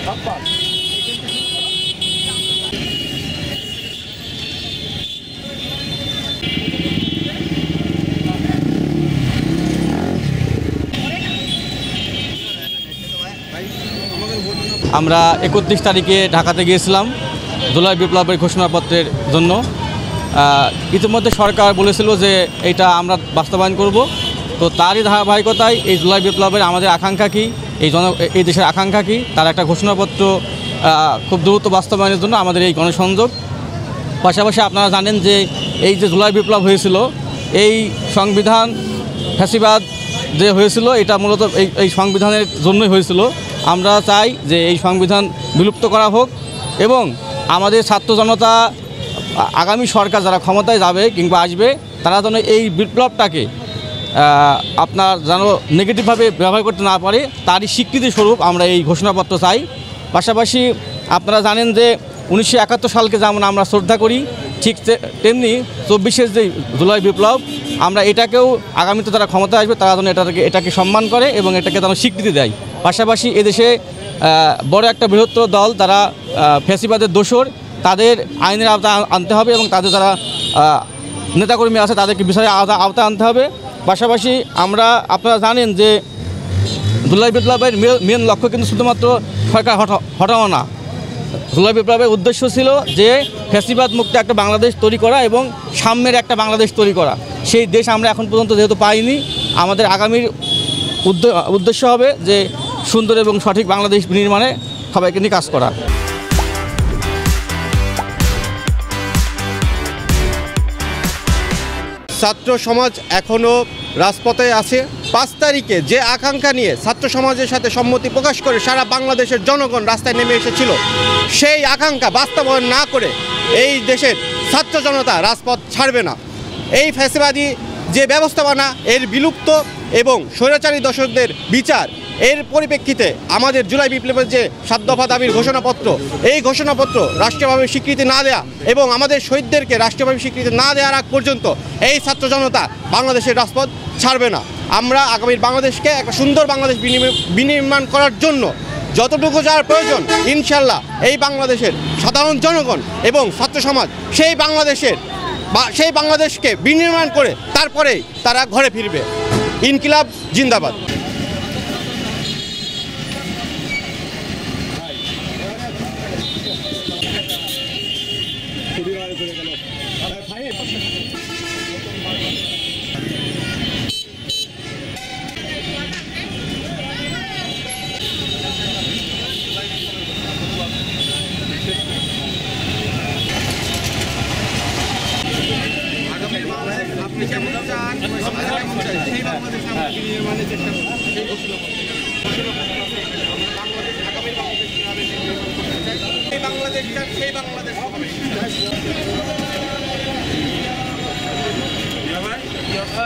আমরা 31 তারিখে ঢাকাতে গিয়েছিলাম জুলাই বিপ্লবের ঘোষণাপত্রের জন্য। ইতিমধ্যে সরকার বলেছিল যে এটা আমরা বাস্তবায়ন করব, তো তারই ধারাবাহিকতায় এই জুলাই বিপ্লবের আমাদের আকাঙ্ক্ষা কী, এই দেশের আকাঙ্ক্ষা কী, তার একটা ঘোষণাপত্র খুব দ্রুত বাস্তবায়নের জন্য আমাদের এই গণসংযোগ। পাশাপাশি আপনারা জানেন যে এই যে জুলাই বিপ্লব হয়েছিল, এই সংবিধান ফ্যাসিবাদ যে হয়েছিল এটা মূলত এই সংবিধানের জন্যই হয়েছিল। আমরা চাই যে এই সংবিধান বিলুপ্ত করা হোক এবং আমাদের ছাত্র জনতা, আগামী সরকার যারা ক্ষমতায় যাবে কিংবা আসবে, তারা যেন এই বিপ্লবটাকে আপনার যেন নেগেটিভভাবে ব্যবহার করতে না পারে, তারই স্বীকৃতি স্বরূপ আমরা এই ঘোষণাপত্র চাই। পাশাপাশি আপনারা জানেন যে 1971 সালকে যেমন আমরা শ্রদ্ধা করি, ঠিক তেমনি 24-এর যে জুলাই বিপ্লব, আমরা এটাকেও আগামীতে যারা ক্ষমতায় আসবে তারা যেন এটাকে সম্মান করে এবং এটাকে যেন স্বীকৃতি দেয়। পাশাপাশি এদেশে বড় একটা বৃহত্তর দল তারা ফ্যাসিবাদের দোসর, তাদের আইনের আওতায় আনতে হবে এবং তাদের যারা নেতাকর্মী আছে তাদেরকে বিচারের আওতায় আনতে হবে। পাশাপাশি আপনারা জানেন যে জুলাই বিপ্লবের মেন লক্ষ্য কিন্তু শুধুমাত্র সরকার হটানো না। জুলাই বিপ্লবের উদ্দেশ্য ছিল যে ফ্যাসিবাদ মুক্ত একটা বাংলাদেশ তৈরি করা এবং সাম্যের একটা বাংলাদেশ তৈরি করা। সেই দেশ আমরা এখন পর্যন্ত যেহেতু পাইনি, আমাদের আগামীর উদ্দেশ্য হবে যে সুন্দর এবং সঠিক বাংলাদেশ নির্মাণে সবাইকে নিয়ে কাজ করা। ছাত্র সমাজ এখনও রাজপথে আছে। 5 তারিখে যে আকাঙ্ক্ষা নিয়ে ছাত্র সমাজের সাথে সম্মতি প্রকাশ করে সারা বাংলাদেশের জনগণ রাস্তায় নেমে এসেছিল, সেই আকাঙ্ক্ষা বাস্তবায়ন না করে এই দেশের ছাত্র জনতা রাজপথ ছাড়বে না। এই ফ্যাসিবাদী যে ব্যবস্থাপনা এর বিলুপ্ত এবং স্বৈরাচারী দর্শকদের বিচার, এর পরিপ্রেক্ষিতে আমাদের জুলাই বিপ্লবের যে 7 দফা দাবির ঘোষণাপত্র, এই ঘোষণাপত্র রাষ্ট্রীয়ভাবে স্বীকৃতি না দেয়া এবং আমাদের শহীদদেরকে রাষ্ট্রীয়ভাবে স্বীকৃতি না দেওয়ার আগ পর্যন্ত এই ছাত্র জনতা বাংলাদেশের রাজপথ ছাড়বে না। আমরা আগামীর বাংলাদেশকে একটা সুন্দর বাংলাদেশ বিনির্মাণ করার জন্য যতটুকু যার প্রয়োজন, ইনশাল্লাহ এই বাংলাদেশের সাধারণ জনগণ এবং ছাত্র সমাজ সেই বাংলাদেশকে বিনির্মাণ করে তারপরেই তারা ঘরে ফিরবে। ইনকিলাব জিন্দাবাদ। আপনি যেমন চান সেই বাংলাদেশ আমরা নির্মাণের চেষ্টা করি। সেই বাংলাদেশ